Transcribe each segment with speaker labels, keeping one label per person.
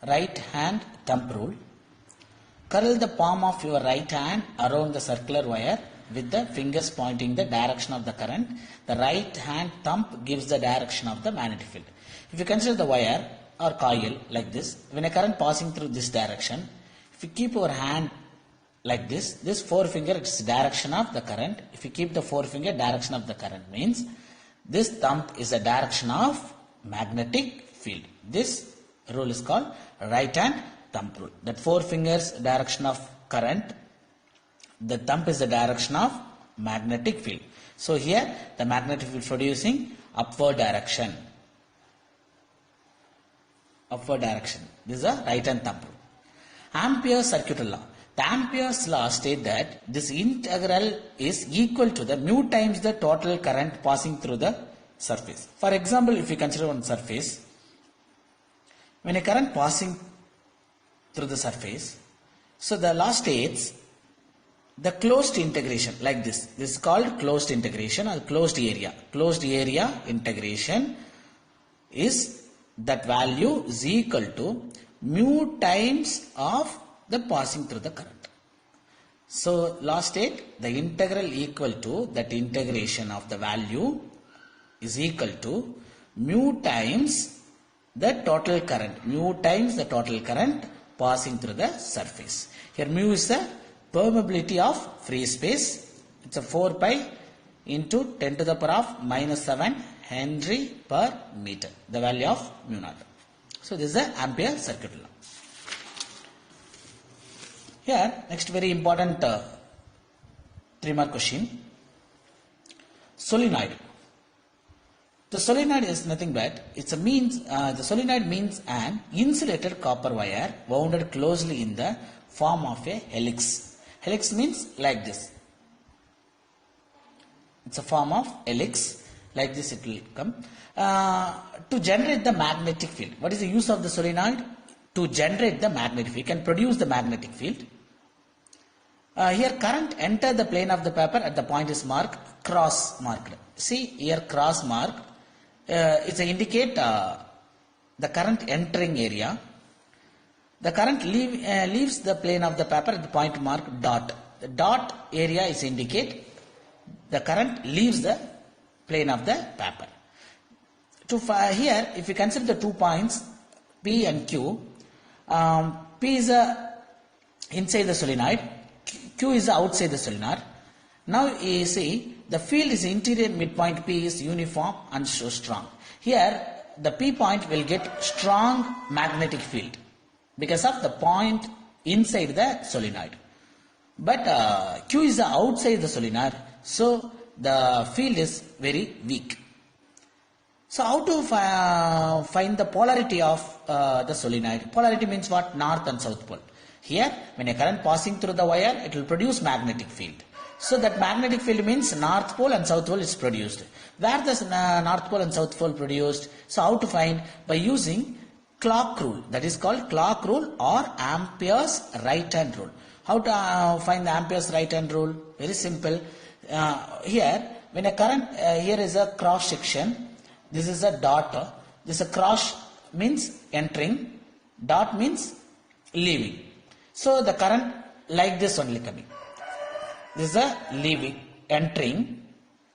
Speaker 1: right hand thumb rule. Curl the palm of your right hand around the circular wire with the fingers pointing the direction of the current. The right hand thumb gives the direction of the magnetic field. If you consider the wire or coil like this, when a current passing through this direction, if you keep your hand like this forefinger is direction of the current. If you keep the forefinger, direction of the current means this thumb is the direction of magnetic field. This rule is called right hand thumb rule. That four fingers direction of current, the thumb is the direction of magnetic field. So here the magnetic field producing upward direction. Upward direction. This is a right hand thumb rule. Ampere's circuit law. The Ampere's law states that this integral is equal to the mu times the total current passing through the surface. For example, if you consider one surface, when a current passing through the surface, so the law states the closed integration like this. This is called closed integration or closed area. Closed area integration is that value is equal to mu times of the passing through the current. So law state the integral equal to that integration of the value is equal to mu times the total current. Mu times the total current passing through the surface. Here mu is the permeability of free space. It's a 4 pi into 10 to the power of minus 7 Henry per meter. The value of mu naught. So this is the Ampere circuit law. Here, next very important 3-mark question. Solenoid. The solenoid is nothing but it's a means. The solenoid means an insulated copper wire wounded closely in the form of a helix. Helix means like this. It's a form of helix. Like this it will come. To generate the magnetic field. What is the use of the solenoid? To generate the magnetic field. You can produce the magnetic field. Here current enter the plane of the paper at the point is marked, cross marked. See here cross marked. It's a indicate the current entering area. The current leaves the plane of the paper at the point marked dot. The dot area is indicate the current leaves the plane of the paper. Here if you consider the 2 points P and Q, P is inside the solenoid, Q is outside the solenoid. Now you see the field is interior midpoint P is uniform and so strong. Here the P point will get strong magnetic field because of the point inside the solenoid. But Q is outside the solenoid, so the field is very weak. So how to find the polarity of the solenoid? Polarity means what? North and south pole. Here when a current passing through the wire, it will produce magnetic field. So that magnetic field means north pole and south pole is produced. Where the north pole and south pole produced? So how to find? By using clock rule. That is called clock rule or Ampere's right hand rule. How to find the Ampere's right hand rule? Very simple. Here when a current, here is a cross section. This is a dot. This is a cross means entering. Dot means leaving. So the current like this only coming. This is a leaving, entering.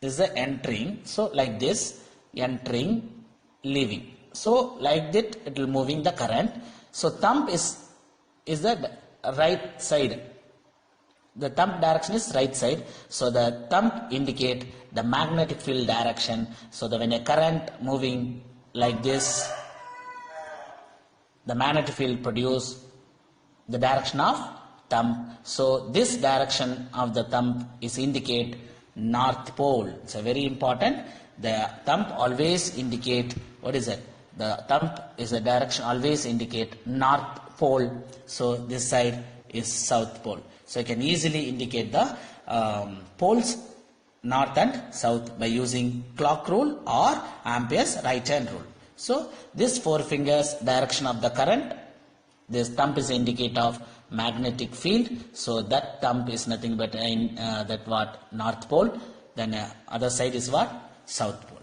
Speaker 1: This is a entering. So like this, entering, leaving. So like that it will moving the current. So thumb is the right side. The thumb direction is right side. So the thumb indicate the magnetic field direction. So that when a current moving like this, the magnetic field produce the direction of thumb. So this direction of the thumb is indicate north pole. It's a very important. The thumb always indicate, what is it? The thumb is a direction always indicate north pole. So this side is south pole. So you can easily indicate the poles north and south by using clock rule or Ampere's right hand rule. So this 4 fingers direction of the current, this thumb is indicate of magnetic field. So that thumb is nothing but in that what? North pole. Then other side is what? South pole.